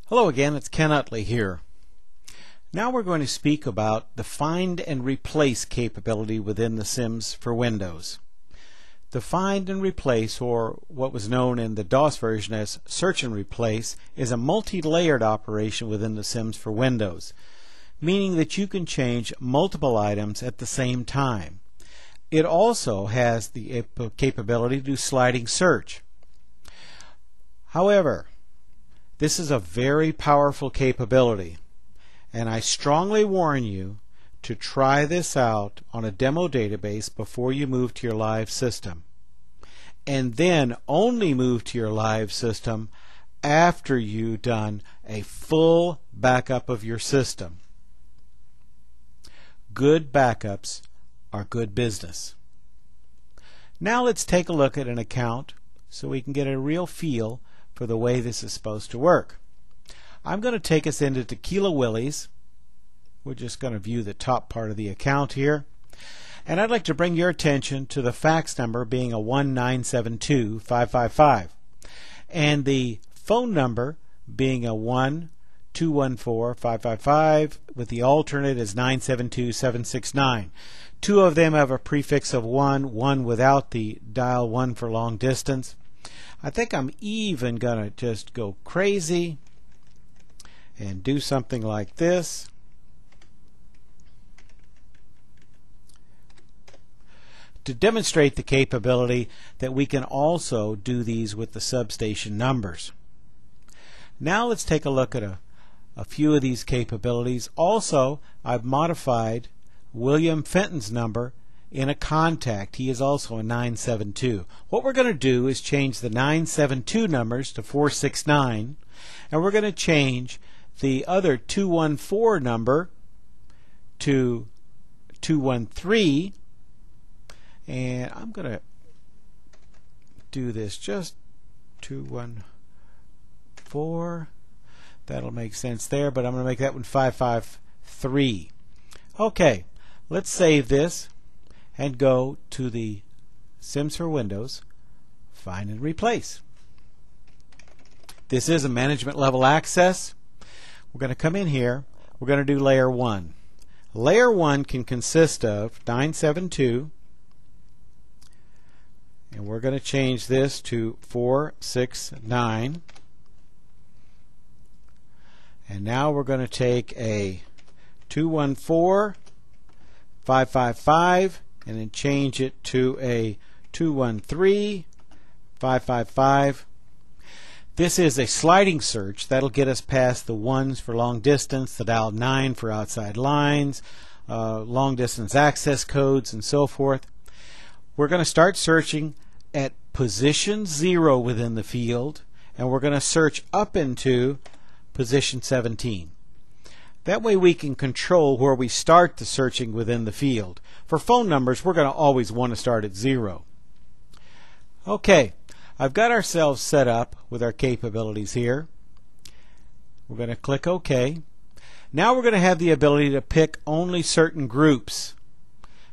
Hello again, it's Ken Utley here. Now we're going to speak about the find and replace capability within the SIMS for Windows. The find and replace, or what was known in the DOS version as search and replace, is a multi-layered operation within the SIMS for Windows, meaning that you can change multiple items at the same time. It also has the capability to do sliding search. However, this is a very powerful capability, and I strongly warn you to try this out on a demo database before you move to your live system, and then only move to your live system after you've done a full backup of your system. Good backups are good business. Now let's take a look at an account so we can get a real feel for the way this is supposed to work. I'm going to take us into Tequila Willie's. We're just going to view the top part of the account here. And I'd like to bring your attention to the fax number being a 1-972-555 and the phone number being a 1-214-555 with the alternate as 972-769. Two of them have a prefix of 1, one without the dial 1 for long distance. I think I'm even going to just go crazy and do something like this. To demonstrate the capability that we can also do these with the substation numbers. Now let's take a look at a few of these capabilities. Also, I've modified William Fenton's number in a contact. He is also a 972. What we're going to do is change the 972 numbers to 469, and we're going to change the other 214 number to 213, and I'm going to do this just 214. That'll make sense there, but I'm going to make that one 553. Okay, let's save this and go to the SIMS for Windows, find and replace. This is a management level access. We're going to come in here. We're going to do layer 1. Layer 1 can consist of 972, and we're going to change this to 469. And now we're going to take a 214, 555, and then change it to a 213, 555. This is a sliding search. That'll get us past the 1s for long distance, the dial 9 for outside lines, long distance access codes, and so forth. We're going to start searching at position 0 within the field, and we're going to search up into position 17. That way we can control where we start the searching within the field. For phone numbers, we're going to always want to start at 0. Okay, I've got ourselves set up with our capabilities here. We're going to click OK. Now we're going to have the ability to pick only certain groups.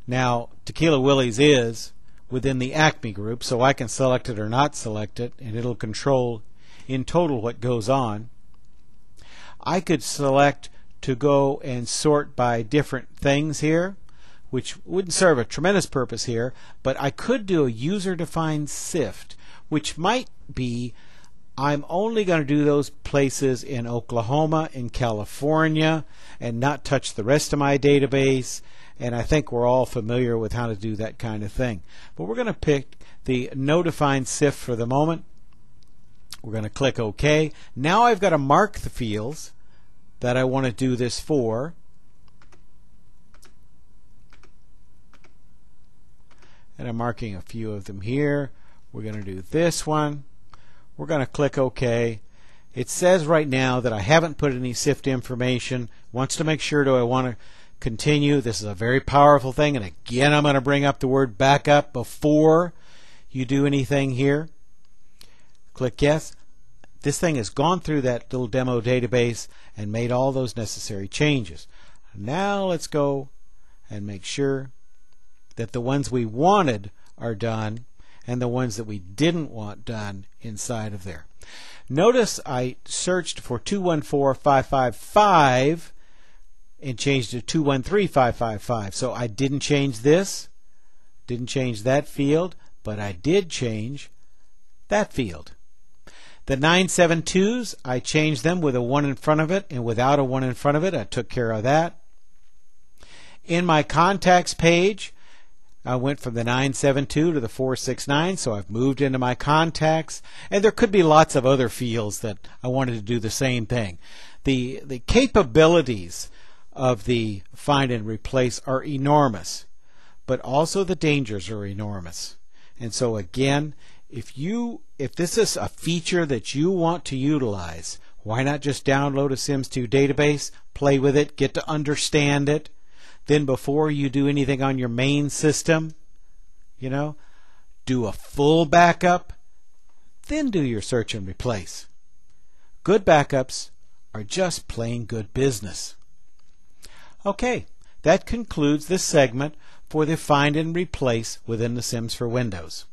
Now, Tequila Willie's is within the Acme group, so I can select it or not select it, and it'll control in total what goes on. I could select to go and sort by different things here, which wouldn't serve a tremendous purpose here, but I could do a user-defined sift, which might be I'm only going to do those places in Oklahoma, in California, and not touch the rest of my database, and I think we're all familiar with how to do that kind of thing. But we're going to pick the no defined sift for the moment. We're going to click OK. Now I've got to mark the fields that I want to do this for. And I'm marking a few of them here. We're going to do this one. We're going to click OK. It says right now that I haven't put any SIFT information. Wants to make sure, do I want to continue? This is a very powerful thing, and again I'm going to bring up the word backup before you do anything here. Click yes. This thing has gone through that little demo database and made all those necessary changes. Now let's go and make sure that the ones we wanted are done and the ones that we didn't want done inside of there. Notice I searched for 214555 and changed it to 213555. So I didn't change this, didn't change that field, but I did change that field. The 972s, I changed them with a 1 in front of it and without a 1 in front of it. I took care of that. In my contacts page, I went from the 972 to the 469, so I've moved into my contacts. And there could be lots of other fields that I wanted to do the same thing. The capabilities of the find and replace are enormous, but also the dangers are enormous. And so again, if this is a feature that you want to utilize, why not just download a SIMS 2 database, play with it, get to understand it. Then before you do anything on your main system, do a full backup, then do your search and replace. Good backups are just plain good business. Okay, that concludes this segment for the find and replace within the SIMS for Windows.